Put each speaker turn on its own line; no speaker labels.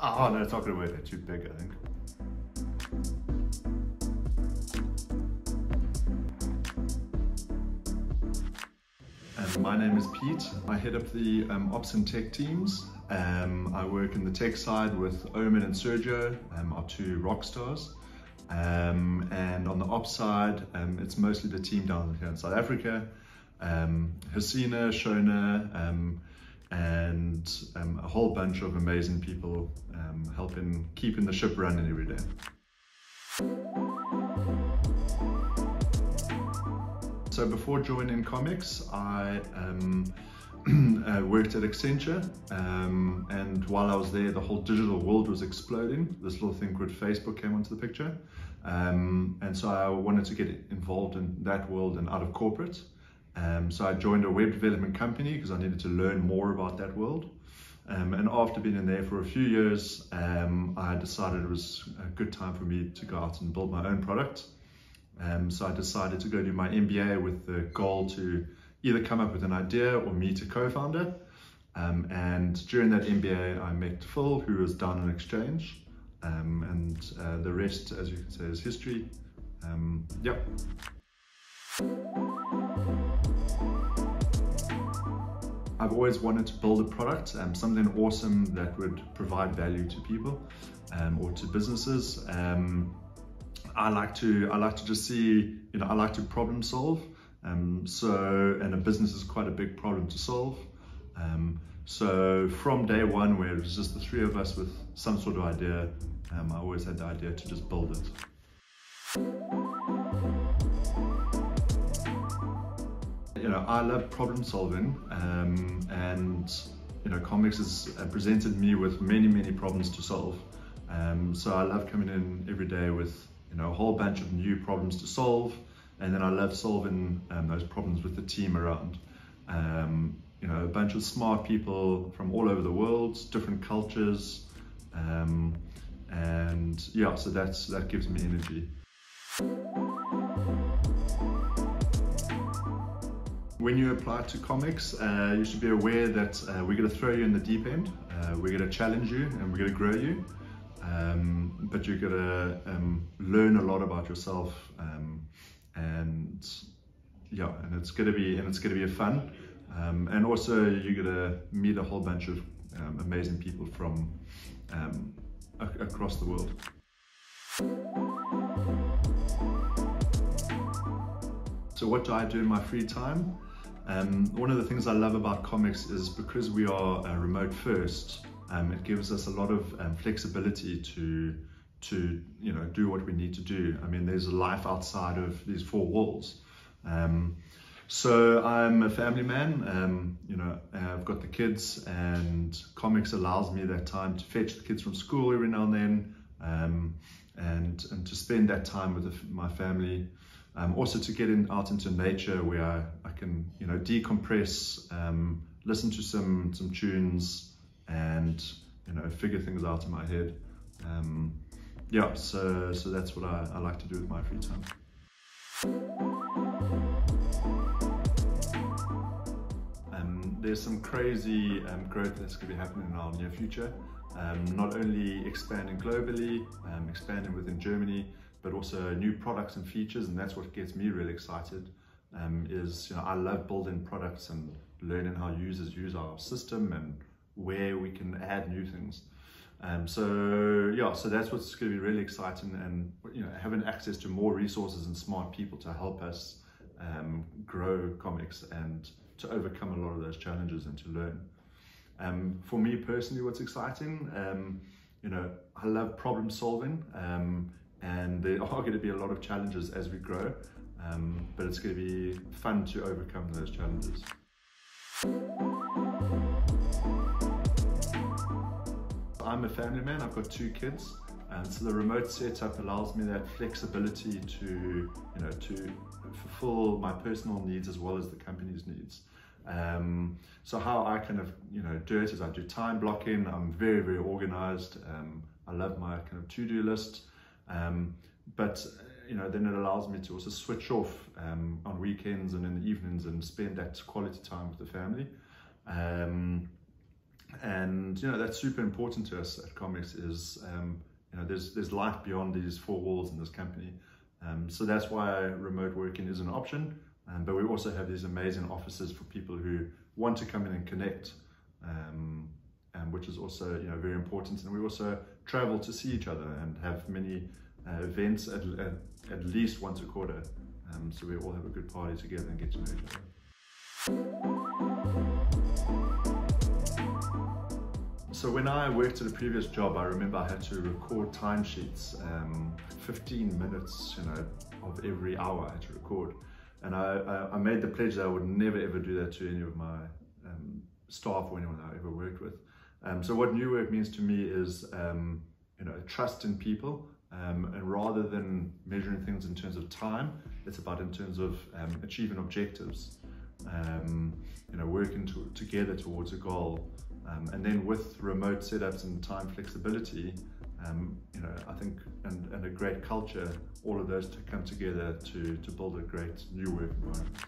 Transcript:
Oh no, it's not going to work. They're too big, I think. My name is Pete. I head up the Ops and Tech teams. I work in the tech side with Omen and Sergio, our two rock stars. And on the ops side, it's mostly the team down here in South Africa. Hasina, Shona, and a whole bunch of amazing people helping keeping the ship running every day. So before joining ComX, I worked at Accenture, and while I was there, the whole digital world was exploding. This little thing called Facebook came onto the picture, and so I wanted to get involved in that world and out of corporate. So I joined a web development company because I needed to learn more about that world. And after being in there for a few years, I decided it was a good time for me to go out and build my own product. So I decided to go do my MBA with the goal to either come up with an idea or meet a co-founder. And during that MBA, I met Phil, who was down in Exchange. And the rest, as you can say, is history. Yep. I've always wanted to build a product, something awesome that would provide value to people or to businesses. I like to just see, I like to problem solve. And a business is quite a big problem to solve. So from day one, where it was just the three of us with some sort of idea, I always had the idea to just build it. I love problem solving, and ComX has presented me with many problems to solve. So I love coming in every day with a whole bunch of new problems to solve, and then I love solving those problems with the team around. A bunch of smart people from all over the world, different cultures, and yeah, so that gives me energy. When you apply to ComX, you should be aware that we're going to throw you in the deep end. We're going to challenge you and we're going to grow you. But you're going to learn a lot about yourself, and it's going to be a fun. And also you're going to meet a whole bunch of amazing people from across the world. So what do I do in my free time? One of the things I love about ComX is because we are remote first, it gives us a lot of flexibility to do what we need to do. I mean, there's a life outside of these four walls. So I'm a family man. I've got the kids, and ComX allows me that time to fetch the kids from school every now and then, and to spend that time with my family. Also to get out into nature where I can, decompress, listen to some tunes, and figure things out in my head. Yeah, so that's what I like to do with my free time. There's some crazy growth that's going to be happening in our near future. Not only expanding globally, expanding within Germany, but also new products and features, and that's what gets me really excited. I love building products and learning how users use our system and where we can add new things. So that's what's going to be really exciting, and having access to more resources and smart people to help us grow ComX and to overcome a lot of those challenges and to learn. For me personally, what's exciting, I love problem solving. And there are going to be a lot of challenges as we grow, but it's going to be fun to overcome those challenges. I'm a family man, I've got 2 kids, and so the remote setup allows me that flexibility to fulfill my personal needs as well as the company's needs. So how I kind of do it is I do time blocking. I'm very organized. I love my kind of to-do list. But then it allows me to also switch off on weekends and in the evenings and spend that quality time with the family. And that's super important to us at ComX. Is there's life beyond these four walls in this company. So that's why remote working is an option. But we also have these amazing offices for people who want to come in and connect, which is also very important. And we also travel to see each other and have many events at least once a quarter. So we all have a good party together and get to know each other. So when I worked at a previous job, I remember I had to record timesheets, 15 minutes, of every hour I had to record. And I made the pledge that I would never ever do that to any of my staff or anyone I ever worked with. So what new work means to me is, trust in people, and rather than measuring things in terms of time, it's about in terms of achieving objectives, working together towards a goal. And then with remote setups and time flexibility, I think, and a great culture, all of those to come together to build a great new work environment.